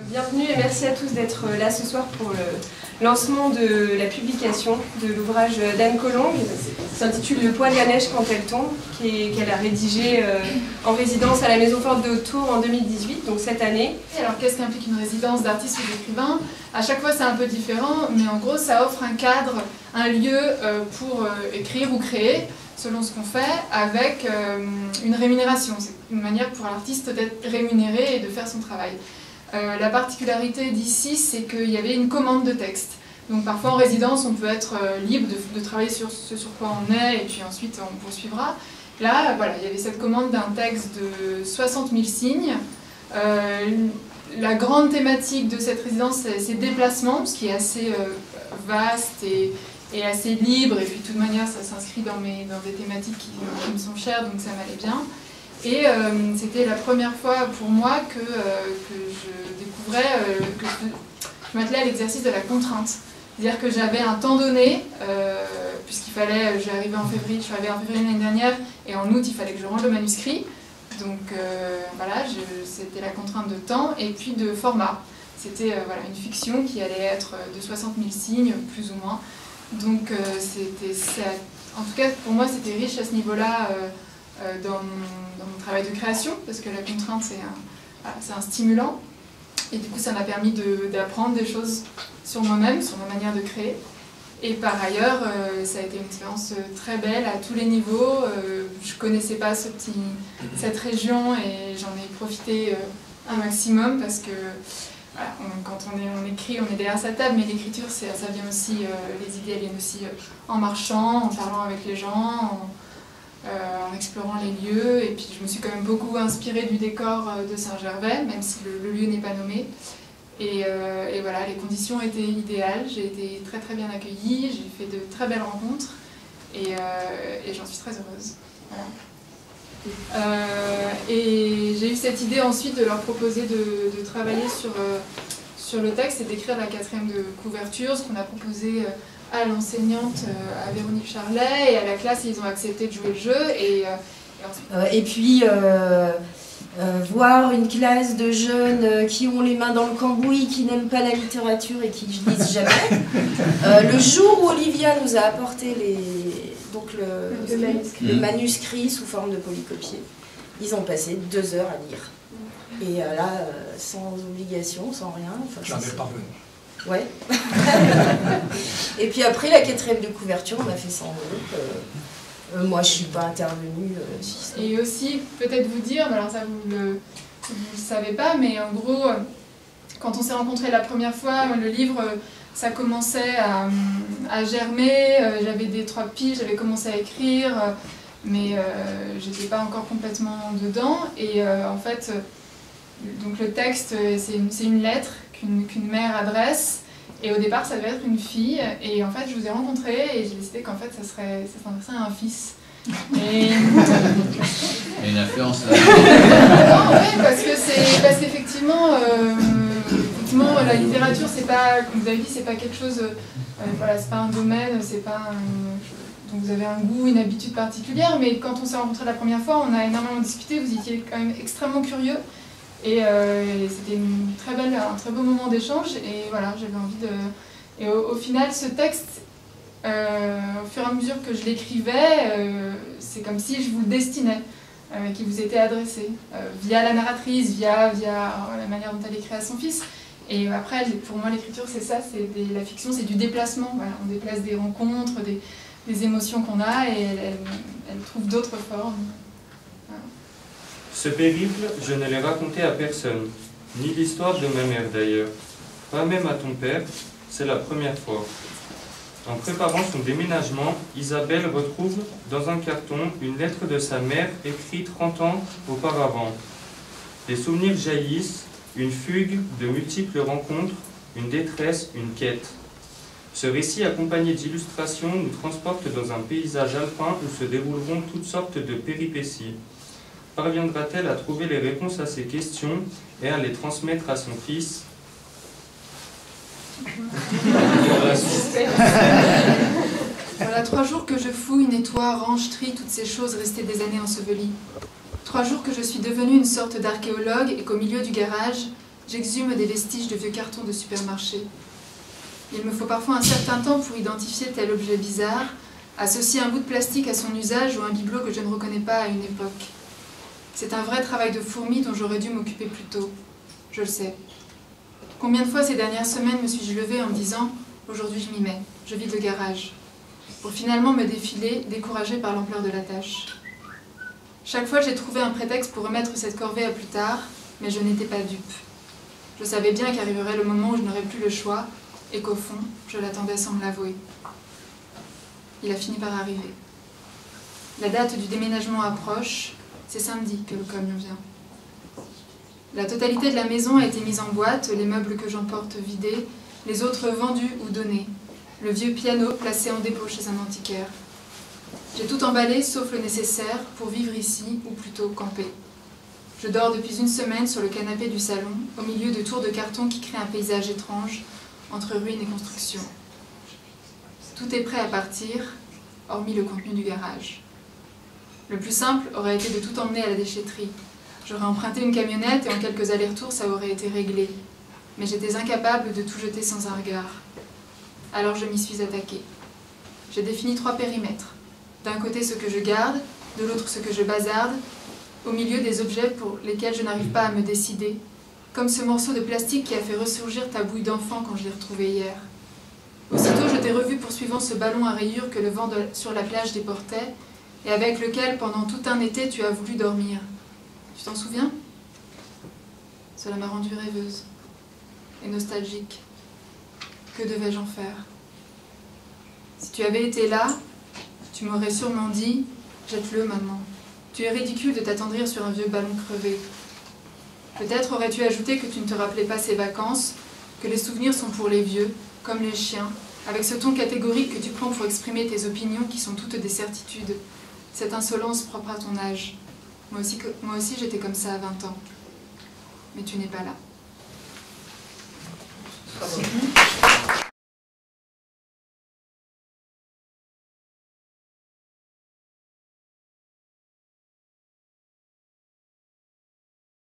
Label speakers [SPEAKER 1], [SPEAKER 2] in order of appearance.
[SPEAKER 1] Bienvenue et merci à tous d'être là ce soir pour le lancement de la publication de l'ouvrage d'Anne Colombe, qui s'intitule Le poids de la neige quand elle tombe, qu'elle a rédigé en résidence à la Maison Forte de Haute-Tours en 2018, donc cette année.
[SPEAKER 2] Alors qu'est-ce qu'implique une résidence d'artiste ou d'écrivain? À chaque fois c'est un peu différent, mais en gros ça offre un cadre, un lieu pour écrire ou créer, selon ce qu'on fait, avec une rémunération. C'est une manière pour l'artiste d'être rémunéré et de faire son travail. La particularité d'ici, c'est qu'il y avait une commande de texte. Donc parfois en résidence, on peut être libre de travailler sur ce sur quoi on est, et puis ensuite on poursuivra. Là, voilà, il y avait cette commande d'un texte de 60 000 signes. La grande thématique de cette résidence, c'est ses déplacements, ce qui est assez vaste et assez libre, et puis de toute manière, ça s'inscrit dans des thématiques qui me sont chères, donc ça m'allait bien. Et c'était la première fois pour moi que je découvrais, que je m'attelais à l'exercice de la contrainte. C'est-à-dire que j'avais un temps donné, puisqu'il fallait, je suis arrivée en février l'année dernière, et en août il fallait que je range le manuscrit. Donc voilà, c'était la contrainte de temps et puis de format. C'était voilà, une fiction qui allait être de 60 000 signes, plus ou moins. Donc en tout cas pour moi c'était riche à ce niveau-là. Dans mon travail de création, parce que la contrainte c'est un stimulant, et du coup ça m'a permis d'apprendre des choses sur moi-même, sur ma manière de créer. Et par ailleurs ça a été une expérience très belle à tous les niveaux. Je connaissais pas cette région et j'en ai profité un maximum, parce que voilà, quand on écrit, on est derrière sa table, mais l'écriture ça vient aussi, les idées elles viennent aussi en marchant, en parlant avec les gens, en explorant les lieux. Et puis je me suis quand même beaucoup inspirée du décor de Saint-Gervais, même si le lieu n'est pas nommé. Et voilà, les conditions étaient idéales, j'ai été très très bien accueillie, j'ai fait de très belles rencontres, et j'en suis très heureuse. Voilà. Et j'ai eu cette idée ensuite de leur proposer de travailler sur le texte et d'écrire la 4e de couverture, ce qu'on a proposé à l'enseignante, à Véronique Charlet, et à la classe, ils ont accepté de jouer le jeu. Et
[SPEAKER 3] puis voir une classe de jeunes qui ont les mains dans le cambouis, qui n'aiment pas la littérature et qui ne lisent jamais. Le jour où Olivia nous a apporté le manuscrit sous forme de polycopier, ils ont passé 2 heures à lire. Et là, sans obligation, sans rien.
[SPEAKER 4] Jamais parvenu.
[SPEAKER 3] Ouais. Et puis après la 4e de couverture, on a fait ça en groupe. Moi, je suis pas intervenue.
[SPEAKER 2] Et aussi, peut-être vous dire, alors ça vous le savez pas, mais en gros, quand on s'est rencontrés la première fois, le livre, ça commençait à germer. J'avais des 3 piges, j'avais commencé à écrire, mais j'étais pas encore complètement dedans. Et en fait, donc le texte, c'est une lettre qu'une mère adresse, et au départ ça devait être une fille, et en fait je vous ai rencontré et j'ai décidé qu'en fait ça s'adressait à un fils. Et
[SPEAKER 5] une influence.
[SPEAKER 2] Non, oui, parce qu'effectivement, la littérature, c'est pas, comme vous avez dit, c'est pas quelque chose, voilà, c'est pas un domaine, c'est pas donc vous avez un goût, une habitude particulière, mais quand on s'est rencontrés la première fois, on a énormément discuté, vous étiez quand même extrêmement curieux. Et c'était un très beau moment d'échange, et voilà, j'avais envie de... Et au final, ce texte, au fur et à mesure que je l'écrivais, c'est comme si je vous le destinais, qui vous était adressé, via la narratrice, via la manière dont elle écrit à son fils. Et après, pour moi, l'écriture, c'est ça, la fiction, c'est du déplacement. Voilà, on déplace des rencontres, des émotions qu'on a, et elle trouve d'autres formes. Voilà.
[SPEAKER 6] Ce périple, je ne l'ai raconté à personne, ni l'histoire de ma mère d'ailleurs, pas même à ton père, c'est la première fois. En préparant son déménagement, Isabelle retrouve dans un carton une lettre de sa mère écrite 30 ans auparavant. Des souvenirs jaillissent, une fugue, de multiples rencontres, une détresse, une quête. Ce récit accompagné d'illustrations nous transporte dans un paysage alpin où se dérouleront toutes sortes de péripéties. Parviendra-t-elle à trouver les réponses à ces questions et à les transmettre à son fils?
[SPEAKER 2] Voilà, 3 jours que je fouille, nettoie, range, trie toutes ces choses restées des années ensevelies. 3 jours que je suis devenue une sorte d'archéologue et qu'au milieu du garage, J'exhume des vestiges de vieux cartons de supermarché. Il me faut parfois un certain temps pour identifier tel objet bizarre, associer un bout de plastique à son usage ou un bibelot que je ne reconnais pas à une époque. C'est un vrai travail de fourmi dont j'aurais dû m'occuper plus tôt. Je le sais. Combien de fois ces dernières semaines me suis-je levée en me disant « Aujourd'hui je m'y mets, je vide le garage », pour finalement me défiler, découragée par l'ampleur de la tâche. Chaque fois j'ai trouvé un prétexte pour remettre cette corvée à plus tard, mais je n'étais pas dupe. Je savais bien qu'arriverait le moment où je n'aurais plus le choix, et qu'au fond, je l'attendais sans me l'avouer. Il a fini par arriver. La date du déménagement approche, c'est samedi que le camion vient. La totalité de la maison a été mise en boîte, les meubles que j'emporte vidés, les autres vendus ou donnés, le vieux piano placé en dépôt chez un antiquaire. J'ai tout emballé sauf le nécessaire pour vivre ici, ou plutôt camper. Je dors depuis une semaine sur le canapé du salon, au milieu de tours de carton qui créent un paysage étrange, entre ruines et constructions. Tout est prêt à partir, hormis le contenu du garage. Le plus simple aurait été de tout emmener à la déchetterie. J'aurais emprunté une camionnette et en quelques allers-retours ça aurait été réglé. Mais j'étais incapable de tout jeter sans un regard. Alors je m'y suis attaquée. J'ai défini 3 périmètres. D'un côté ce que je garde, de l'autre ce que je bazarde, au milieu des objets pour lesquels je n'arrive pas à me décider, comme ce morceau de plastique qui a fait ressurgir ta bouille d'enfant quand je l'ai retrouvé hier. Aussitôt je t'ai revu poursuivant ce ballon à rayures que le vent sur la plage déportait, et avec lequel pendant tout un été tu as voulu dormir. Tu t'en souviens? Cela m'a rendue rêveuse et nostalgique. Que devais-je en faire? Si tu avais été là, tu m'aurais sûrement dit « Jette-le, maman. Tu es ridicule de t'attendrir sur un vieux ballon crevé. » Peut-être aurais-tu ajouté que tu ne te rappelais pas ces vacances, que les souvenirs sont pour les vieux, comme les chiens, avec ce ton catégorique que tu prends pour exprimer tes opinions qui sont toutes des certitudes, cette insolence propre à ton âge. Moi aussi j'étais comme ça à 20 ans. Mais tu n'es pas là.